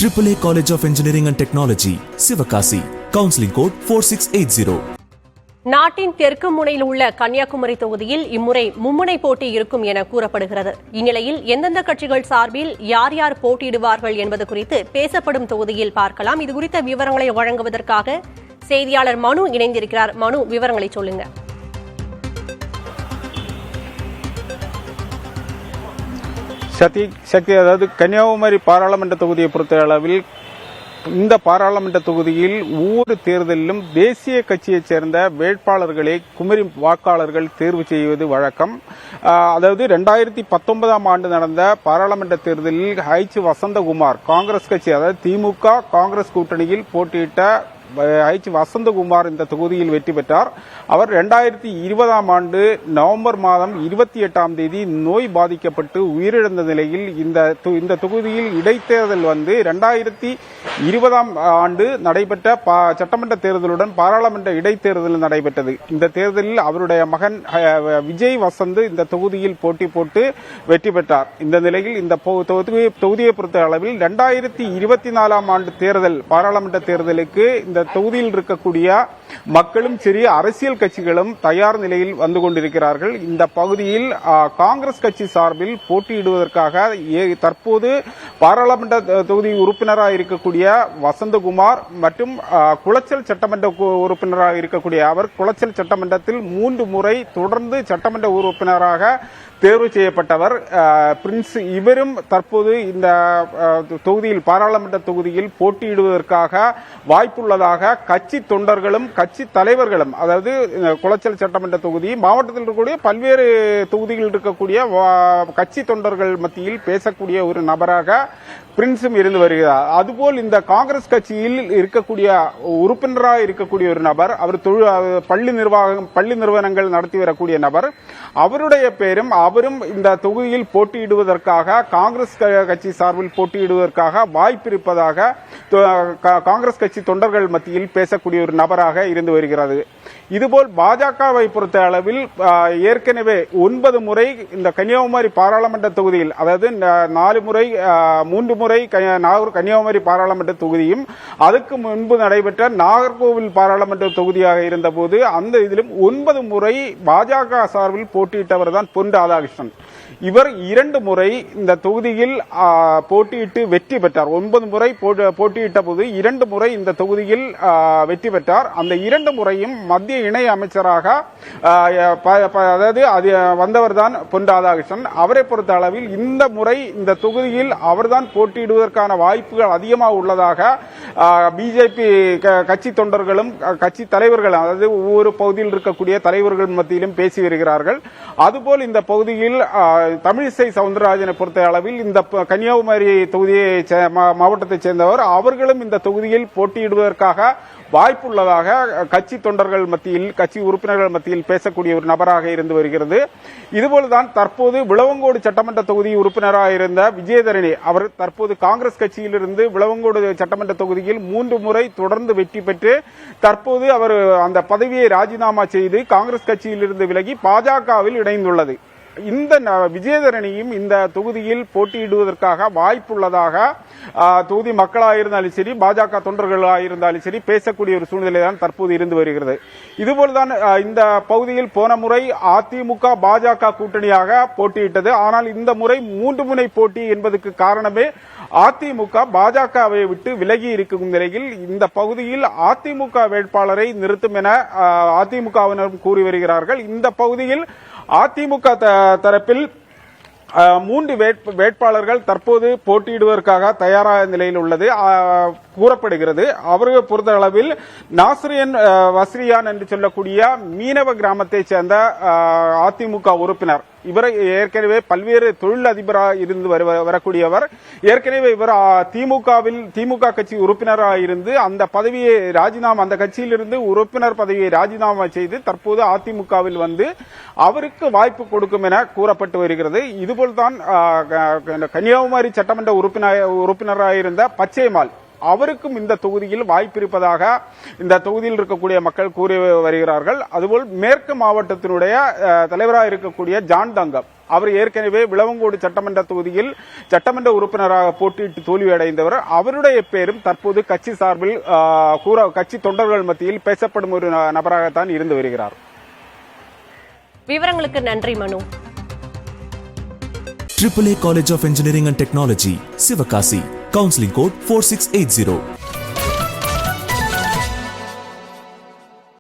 AAA College of Engineering and Technology, Sivakasi. Counseling code 4680. நாட்டின் தெற்கு முனையில் உள்ள கன்னியாகுமரி தொகுதியில் இம்முறை மும்முனை போட்டி இருக்கும் என கூறப்படுகிறது. இந்நிலையில் எந்தெந்த கட்சிகள் சார்பில் யார் யார் போட்டியிடுவார்கள் என்பது குறித்து பேசப்படும் தொகுதியில் பார்க்கலாம். இதுகுறித்த விவரங்களை வழங்குவதற்காக செய்தியாளர் மனு இணைந்திருக்கிறார். மனு, விவரங்களை சொல்லுங்க. சக்தி, அதாவது கன்னியாகுமரி பாராளுமன்ற தொகுதியை பொறுத்த அளவில் இந்த பாராளுமன்ற தொகுதியில் ஒவ்வொரு தேர்தலிலும் தேசிய கட்சியைச் சேர்ந்த வேட்பாளர்களை குமரி வாக்காளர்கள் தேர்வு செய்வது வழக்கம். அதாவது 2019 ஆண்டு நடந்த பாராளுமன்ற தேர்தலில் வசந்தகுமார் காங்கிரஸ் கட்சி, அதாவது திமுக காங்கிரஸ் கூட்டணியில் போட்டியிட்ட வசந்தகுமார் இந்த தொகுதியில் வெற்றி பெற்றார். அவர் 2020 ஆண்டு நவம்பர் மாதம் 28ஆம் தேதி நோய் பாதிக்கப்பட்டு உயிரிழந்த நிலையில் இந்த தொகுதியில் இடைத்தேர்தல் 2020 ஆண்டு நடைபெற்ற சட்டமன்ற தேர்தலுடன் பாராளுமன்ற இடைத்தேர்தல் நடைபெற்றது. இந்த தேர்தலில் அவருடைய மகன் விஜய் வசந்த் இந்த தொகுதியில் போட்டி போட்டு வெற்றி பெற்றார். இந்த நிலையில் இந்த தொகுதியை பொறுத்த அளவில் 2024 ஆண்டு தேர்தல் பாராளுமன்ற தேர்தலுக்கு இந்த தொகுதியில் இருக்கக்கூடிய மக்களும் சரி அரசியல் கட்சிகளும் தயார் நிலையில் வந்து கொண்டிருக்கிறார்கள். இந்த பகுதியில் காங்கிரஸ் கட்சி சார்பில் போட்டியிடுவதற்காக தற்போது பாராளுமன்ற தொகுதி உறுப்பினராக இருக்கக்கூடிய வசந்தகுமார் மற்றும் குளச்சல் சட்டமன்ற உறுப்பினராக இருக்கக்கூடிய அவர் குளச்சல் சட்டமன்றத்தில் 3 முறை தொடர்ந்து சட்டமன்ற உறுப்பினராக தேர்வு செய்யப்பட்டவர் பிரின்ஸ். இவரும் தற்போது இந்த தொகுதியில் பாராளுமன்ற தொகுதியில் போட்டியிடுவதற்காக வாய்ப்புள்ளதாக கட்சி தொண்டர்களும் கட்சி தலைவர்களும், அதாவது குளச்சல் சட்டமன்ற தொகுதி மாவட்டத்தில் இருக்கக்கூடிய பல்வேறு தொகுதிகளில் இருக்கக்கூடிய கட்சி தொண்டர்கள் மத்தியில் பேசக்கூடிய ஒரு நபராக பிரின்ஸும் இருந்து வருகிறார். அதுபோல் இந்த காங்கிரஸ் கட்சியில் இருக்கக்கூடிய உறுப்பினராக இருக்கக்கூடிய ஒரு நபர், அவர் பள்ளி நிறுவனங்கள் நடத்தி வரக்கூடிய நபர், அவருடைய பேரும் அவரும் இந்த தொகுதியில் போட்டியிடுவதற்காக காங்கிரஸ் கட்சி சார்பில் போட்டியிடுவதற்காக வாய்ப்பு இருப்பதாக காங்கிரஸ் கட்சி தொண்டர்கள் மத்தியில் பேசக்கூடிய ஒரு நபராக இருந்து வருகிறது. இதுபோல் பாஜகவை பொறுத்த அளவில் ஏற்கனவே 9 முறை இந்த கன்னியாகுமரி பாராளுமன்ற தொகுதியில், அதாவது 3 முறை கன்னியாகுமரி பாராளுமன்ற தொகுதியும் அதுக்கு முன்பு நடைபெற்ற நாகர்கோவில் பாராளுமன்ற தொகுதியாக இருந்தபோது அந்த இதிலும் 9 முறை பாஜக சார்பில் போட்டியிட்டவர் தான் பொன் ராதாகிருஷ்ணன். இவர் 2 முறை இந்த தொகுதியில் போட்டியிட்டு வெற்றி பெற்றார். 9 முறை போட்டியிட்ட போது 2 முறை இந்த தொகுதியில் வெற்றி பெற்றார். அந்த 2 முறையும் மத்திய இணை அமைச்சராக அதாவது வந்தவர் தான் பொன் ராதாகிருஷ்ணன். அவரை பொறுத்த அளவில் இந்த முறை இந்த தொகுதியில் அவர்தான் போட்டியிடுவதற்கான வாய்ப்புகள் அதிகமாக உள்ளதாக பிஜேபி கட்சி தொண்டர்களும் கட்சி தலைவர்கள், அதாவது ஒவ்வொரு பகுதியில் இருக்கக்கூடிய தலைவர்கள் மத்தியிலும் பேசி வருகிறார்கள். அதுபோல் இந்த பகுதியில் தமிழிசை சவுந்தரராஜனை பொறுத்த அளவில் இந்த கன்னியாகுமரி தொகுதியை மாவட்டத்தைச் சேர்ந்தவர், அவர்களும் இந்த தொகுதியில் போட்டியிடுவதற்காக வாய்ப்புள்ளதாக கட்சி தொண்டர்கள் மத்தியில் கட்சி உறுப்பினர்கள் மத்தியில் பேசக்கூடிய ஒரு நபராக இருந்து வருகிறது. இதுபோல்தான் தற்போது விளவங்கோடு சட்டமன்ற தொகுதி உறுப்பினராக இருந்த விஜயதரணி, அவர் தற்போது காங்கிரஸ் கட்சியிலிருந்து விளவங்கோடு சட்டமன்ற தொகுதியில் 3 முறை தொடர்ந்து வெற்றி பெற்று தற்போது அவர் அந்த பதவியை ராஜினாமா செய்து காங்கிரஸ் கட்சியிலிருந்து விலகி பாஜகவில் இணைந்துள்ளது. இந்த விஜயதரணியும் இந்த தொகுதியில் போட்டியிடுவதற்காக வாய்ப்புள்ளதாக தொகுதி மக்களாக இருந்தாலும் சரி பாஜக தொண்டர்களாக இருந்தாலும் சரி பேசக்கூடிய ஒரு சூழ்நிலை தான் தற்போது இருந்து வருகிறது. இதுபோல்தான் இந்த பகுதியில் போன முறை அதிமுக பாஜக கூட்டணியாக போட்டியிட்டது. ஆனால் இந்த முறை 3 முனை போட்டி என்பதற்கு காரணமே அதிமுக பாஜகவை விட்டு விலகி இருக்கும் நிலையில் இந்த பகுதியில் அதிமுக வேட்பாளரை நிறுத்தும் என அதிமுகவினரும் கூறி வருகிறார்கள். இந்த பகுதியில் அதிமுக தரப்பில் 3 வேட்பாளர்கள் தற்போது போட்டியிடுவதற்காக தயாராக நிலையில் உள்ளது கூறப்படுகிறது. அவரை பொறுத்த அளவில் நாசரியன் வஸ்ரியான் என்று சொல்லக்கூடிய மீனவ கிராமத்தைச் சேர்ந்த அதிமுக உறுப்பினர், இவர் ஏற்கனவே பல்வேறு தொழில் அதிபராக இருந்து வரக்கூடியவர். ஏற்கனவே இவர் திமுக கட்சி உறுப்பினராக இருந்து அந்த பதவியை அந்த கட்சியிலிருந்து உறுப்பினர் பதவியை ராஜினாமா செய்து தற்போது அதிமுகவில் வந்து அவருக்கு வாய்ப்பு கொடுக்கும் என கூறப்பட்டு வருகிறது. இதுபோல்தான் கன்னியாகுமரி சட்டமன்ற உறுப்பினராக இருந்த பச்சைமால், அவருக்கும் இந்த தொகுதியில் வாய்ப்பு இருப்பதாக இந்த தொகுதியில் இருக்கக்கூடிய மக்கள் கூறி வருகிறார்கள். அதுபோல் மேற்கு மாவட்டத்தினுடைய தலைவராக இருக்கக்கூடிய ஜான் தங்கம், அவர் ஏற்கனவே விளவங்கோடு சட்டமன்ற தொகுதியில் சட்டமன்ற உறுப்பினராக போட்டியிட்டு தோல்வியடைந்தவர். அவருடைய பேரும் தற்போது கட்சி சார்பில் கட்சி தொண்டர்கள் மத்தியில் பேசப்படும் ஒரு நபராகத்தான் இருந்து வருகிறார். விவரங்களுக்கு நன்றி மனு. AAA College of Engineering and Technology, Sivakasi. Counseling code 4680.